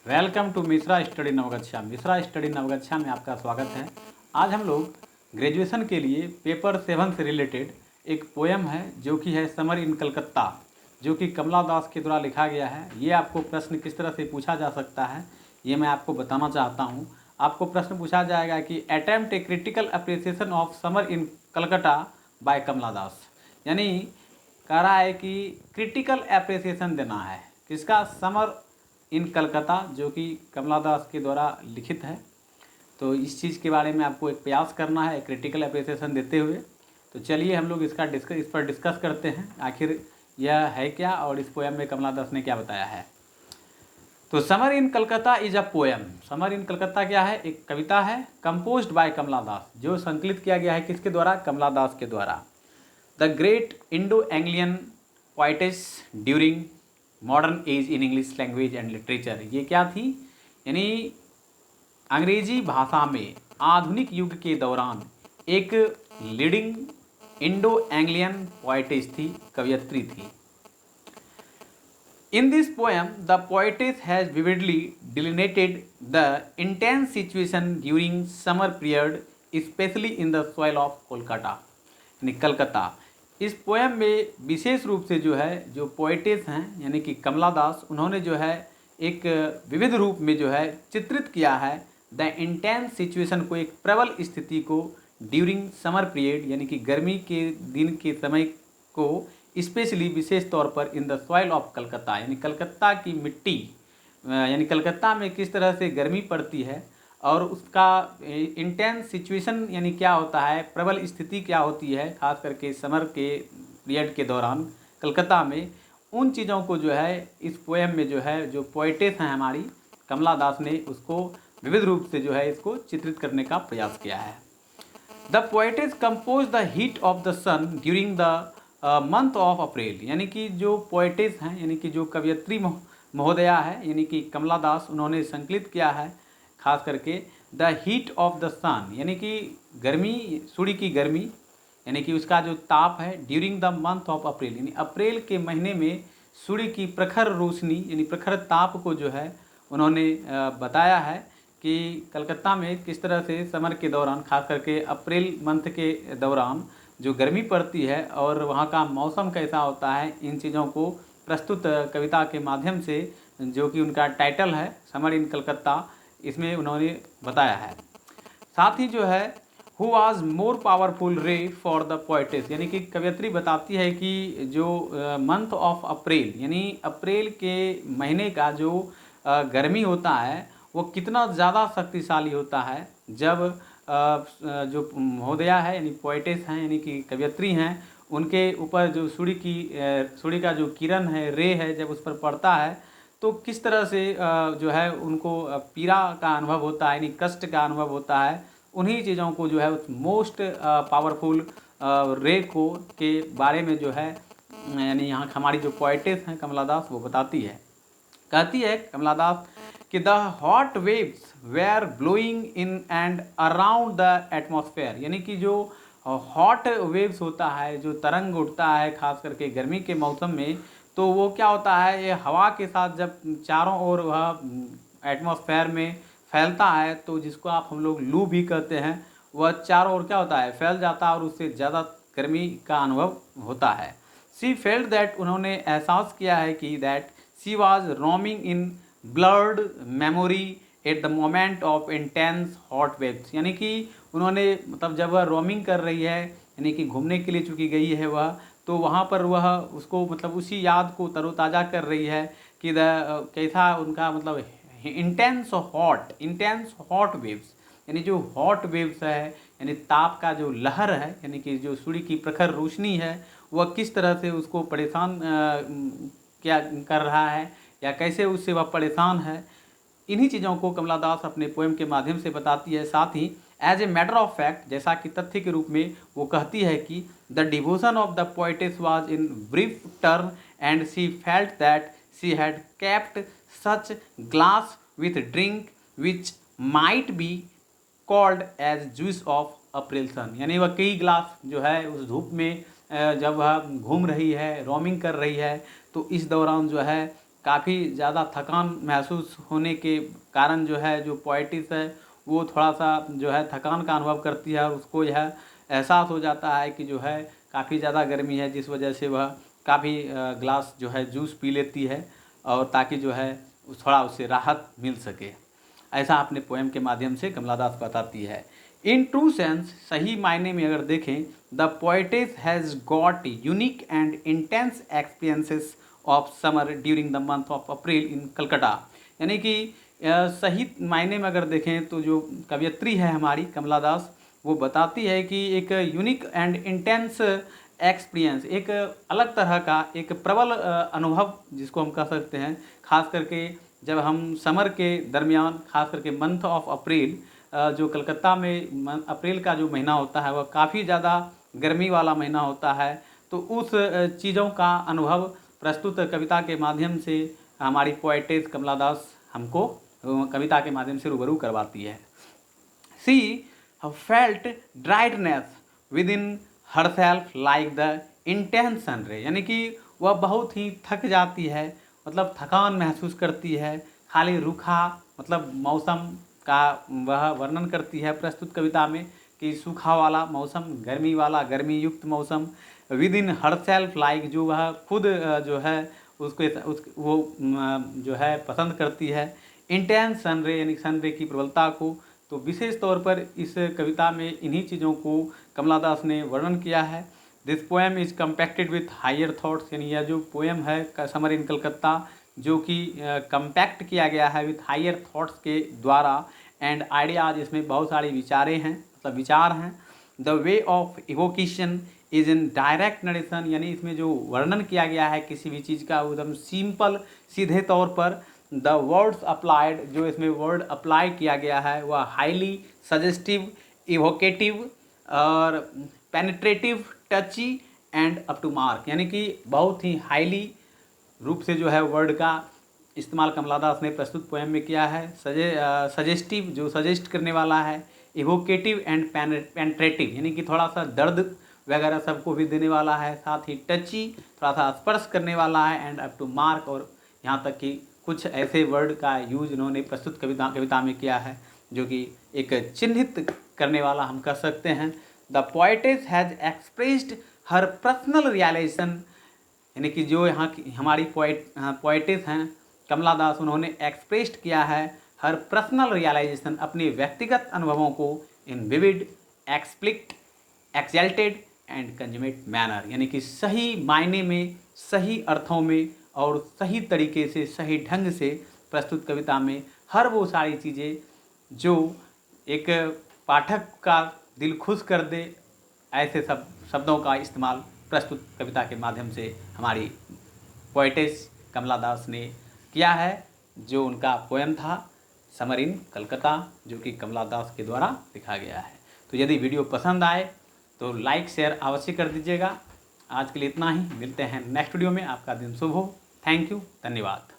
Welcome to Mishra study Navgachhia. Mishra study Navgachhia में आपका स्वागत है। आज हम लोग ग्रेजुएशन के लिए पेपर 7 से रिलेटेड एक पोएम है जो कि है समर इन कलकत्ता, जो कि कमला दास के द्वारा लिखा गया है। ये आपको प्रश्न किस तरह से पूछा जा सकता है ये मैं आपको बताना चाहता हूँ। आपको प्रश्न पूछा जाएगा कि attempt a critical appreciation of summer in Calcutta by Kamala Das, यानी कह रहा है कि क्रिटिकल अप्रिसिएशन देना है किसका, समर इन कलकत्ता, जो कि कमला दास के द्वारा लिखित है। तो इस चीज़ के बारे में आपको एक प्रयास करना है क्रिटिकल अप्रिसिएशन देते हुए। तो चलिए हम लोग इस पर डिस्कस करते हैं आखिर यह है क्या और इस पोएम में कमला दास ने क्या बताया है। तो summer in Calcutta is a poem. Summer in Calcutta क्या है, एक कविता है कंपोज्ड बाय कमला दास, जो संकलित किया गया है किसके द्वारा, कमला दास के द्वारा। The great Indo Anglian poetess during modern age in English language and literature. ये क्या थी, यानी अंग्रेजी भाषा में आधुनिक युग के दौरान एक लीडिंग इंडो एंग्लियन पोइटेस थी, कवयित्री थी। In this poem, the poetess has vividly delineated the intense situation during summer period, especially in the soil of Kolkata, यानी कलकत्ता। इस पोएम में विशेष रूप से जो है जो पोएटेस हैं यानी कि कमला दास, उन्होंने जो है एक विविध रूप में जो है चित्रित किया है द इंटेंस सिचुएशन को, एक प्रबल स्थिति को, ड्यूरिंग समर पीरियड यानी कि गर्मी के दिन के समय को, स्पेशली विशेष तौर पर in the soil of Calcutta, यानी कलकत्ता की मिट्टी, यानी कलकत्ता में किस तरह से गर्मी पड़ती है और उसका इंटेंस सिचुएशन यानी क्या होता है, प्रबल स्थिति क्या होती है, खास करके समर के पीरियड के दौरान कलकत्ता में। उन चीज़ों को जो है इस पोएम में जो है जो पोएटेस हैं हमारी कमला दास ने उसको विविध रूप से जो है इसको चित्रित करने का प्रयास किया है। The poetess compose the heat of the sun during the month of April, यानी कि जो पोएटेस हैं यानी कि जो कवयित्री महोदया है यानी कि कमला दास, उन्होंने संकलित किया है खास करके द हीट ऑफ द सन, यानी कि गर्मी, सूर्य की गर्मी, यानी कि उसका जो ताप है during the month of April, यानी अप्रैल के महीने में सूर्य की प्रखर रोशनी यानी प्रखर ताप को जो है उन्होंने बताया है कि कलकत्ता में किस तरह से समर के दौरान, खास करके अप्रैल मंथ के दौरान जो गर्मी पड़ती है और वहाँ का मौसम कैसा होता है, इन चीज़ों को प्रस्तुत कविता के माध्यम से, जो कि उनका टाइटल है समर इन कलकत्ता, इसमें उन्होंने बताया है। साथ ही जो है हु वाज मोर पावरफुल रे फॉर द पोएटेस, यानी कि कवयित्री बताती है कि जो मंथ ऑफ अप्रैल यानी अप्रैल के महीने का जो गर्मी होता है वो कितना ज़्यादा शक्तिशाली होता है जब जो महोदया है यानी पोएटेस हैं यानी कि कवयित्री हैं, उनके ऊपर जो सूर्य का जो किरण है, रे है, जब उस पर पड़ता है तो किस तरह से जो है उनको पीड़ा का अनुभव होता है, यानी कष्ट का अनुभव होता है। उन्हीं चीज़ों को जो है उस मोस्ट पावरफुल रे को के बारे में जो है यानी यहाँ हमारी जो पोएटेस हैं कमला दास वो बताती है। कहती है कमला दास कि the hot waves were blowing in and around the atmosphere, यानी कि जो हॉट वेव्स होता है, जो तरंग उठता है खास करके गर्मी के मौसम में, तो वो क्या होता है, ये हवा के साथ जब चारों ओर वह एटमॉस्फेयर में फैलता है तो जिसको आप हम लोग लू भी कहते हैं, वह चारों ओर क्या होता है, फैल जाता है और उससे ज़्यादा गर्मी का अनुभव होता है। सी फेल्ट दैट, उन्होंने एहसास किया है कि that she was roaming in blurred memory at the moment of intense hot waves, यानी कि उन्होंने मतलब जब वह रोमिंग कर रही है यानी कि घूमने के लिए चूँकि गई है वह, तो वहाँ पर वह उसको मतलब उसी याद को तरोताज़ा कर रही है कि कैसा उनका मतलब इंटेंस हॉट वेव्स, यानी जो हॉट वेव्स है यानी ताप का जो लहर है, यानी कि जो सूर्य की प्रखर रोशनी है वह किस तरह से उसको परेशान क्या कर रहा है या कैसे उससे वह परेशान है। इन्हीं चीज़ों को कमला दास अपने पोएम के माध्यम से बताती है। साथ ही as a matter of fact, जैसा कि तथ्य के रूप में वो कहती है कि the devotion of the poetess was in brief turn and she felt that she had kept such glass with drink which might be called as juice of April sun, यानी वह कई ग्लास जो है उस धूप में जब वह घूम रही है, रोमिंग कर रही है, तो इस दौरान जो है काफ़ी ज़्यादा थकान महसूस होने के कारण जो है जो पोएटिस है वो थोड़ा सा जो है थकान का अनुभव करती है, और उसको यह एहसास हो जाता है कि जो है काफ़ी ज़्यादा गर्मी है, जिस वजह से वह काफ़ी ग्लास जो है जूस पी लेती है, और ताकि जो है थोड़ा उससे राहत मिल सके। ऐसा अपने पोएम के माध्यम से कमला दास बताती है। इन ट्रू सेंस, सही मायने में अगर देखें, the poetess has got unique and intense experiences of summer during the month of April in Calcutta. यानी कि सही मायने में अगर देखें तो जो कवयित्री है हमारी कमला दास, वो बताती है कि एक यूनिक एंड इंटेंस एक्सपीरियंस, एक अलग तरह का एक प्रबल अनुभव जिसको हम कह सकते हैं, खास करके जब हम समर के दरमियान, खास करके मंथ ऑफ अप्रैल, जो कलकत्ता में अप्रैल का जो महीना होता है वह काफ़ी ज़्यादा गर्मी वाला महीना होता है, तो उस चीज़ों का अनुभव प्रस्तुत कविता के माध्यम से हमारी पोएटेस कमला दास हमको कविता के माध्यम से रूबरू करवाती है। She felt dryness within herself like the intense sun ray, यानी कि वह बहुत ही थक जाती है, मतलब थकान महसूस करती है, खाली रूखा मतलब मौसम का वह वर्णन करती है प्रस्तुत कविता में कि सूखा वाला मौसम, गर्मी वाला, गर्मी युक्त मौसम, विद इन हरसेल्फ लाइक, जो वह खुद जो है वो जो है पसंद करती है, इंटेंस सन रे यानी सन रे की प्रबलता को। तो विशेष तौर पर इस कविता में इन्हीं चीज़ों को कमला दास ने वर्णन किया है। This poem is compacted with higher thoughts, यानी यह जो पोएम है समर इन कलकत्ता, जो कि कम्पैक्ट किया गया है विथ हायर थॉट्स के द्वारा, एंड आइडियाज, इसमें बहुत सारी विचारें हैं, मतलब विचार हैं। The way of evocation is in direct narration, यानी इसमें जो वर्णन किया गया है किसी भी चीज़ का एकदम सिंपल सीधे तौर पर। द वर्ड्स अप्लाइड, जो इसमें वर्ड अप्लाई किया गया है वह हाईली सजेस्टिव, इवोकेटिव और penetrative, touchy and up to mark, यानी कि बहुत ही हाईली रूप से जो है वर्ड का इस्तेमाल कमला दास ने प्रस्तुत पोएम में किया है। सजेस्टिव, जो सजेस्ट करने वाला है, इवोकेटिव एंड पेनिट्रेटिव, यानी कि थोड़ा सा दर्द वगैरह सबको भी देने वाला है, साथ ही टची, थोड़ा सा स्पर्श करने वाला है, एंड अप टू मार्क, और यहाँ तक कि कुछ ऐसे वर्ड का यूज इन्होंने प्रस्तुत कविता में किया है जो कि एक चिन्हित करने वाला हम कह सकते हैं। The poetess has expressed her personal realization, यानी कि जो यहाँ की हमारी पोएटेस हैं कमला दास, उन्होंने एक्सप्रेस्ड किया है हर पर्सनल रियलाइजेशन, अपने व्यक्तिगत अनुभवों को, इन विविड, एक्सप्लिक्ट, एक्सल्टेड एंड कंजुमेट मैनर, यानी कि सही मायने में, सही अर्थों में और सही तरीके से, सही ढंग से प्रस्तुत कविता में हर वो सारी चीज़ें जो एक पाठक का दिल खुश कर दे, ऐसे सब शब्दों का इस्तेमाल प्रस्तुत कविता के माध्यम से हमारी पोएटेस कमला दास ने किया है, जो उनका पोएम था समर इन कलकत्ता, जो कि कमला दास के द्वारा लिखा गया है। तो यदि वीडियो पसंद आए तो लाइक शेयर अवश्य कर दीजिएगा। आज के लिए इतना ही, मिलते हैं नेक्स्ट वीडियो में। आपका दिन शुभ हो। थैंक यू, धन्यवाद।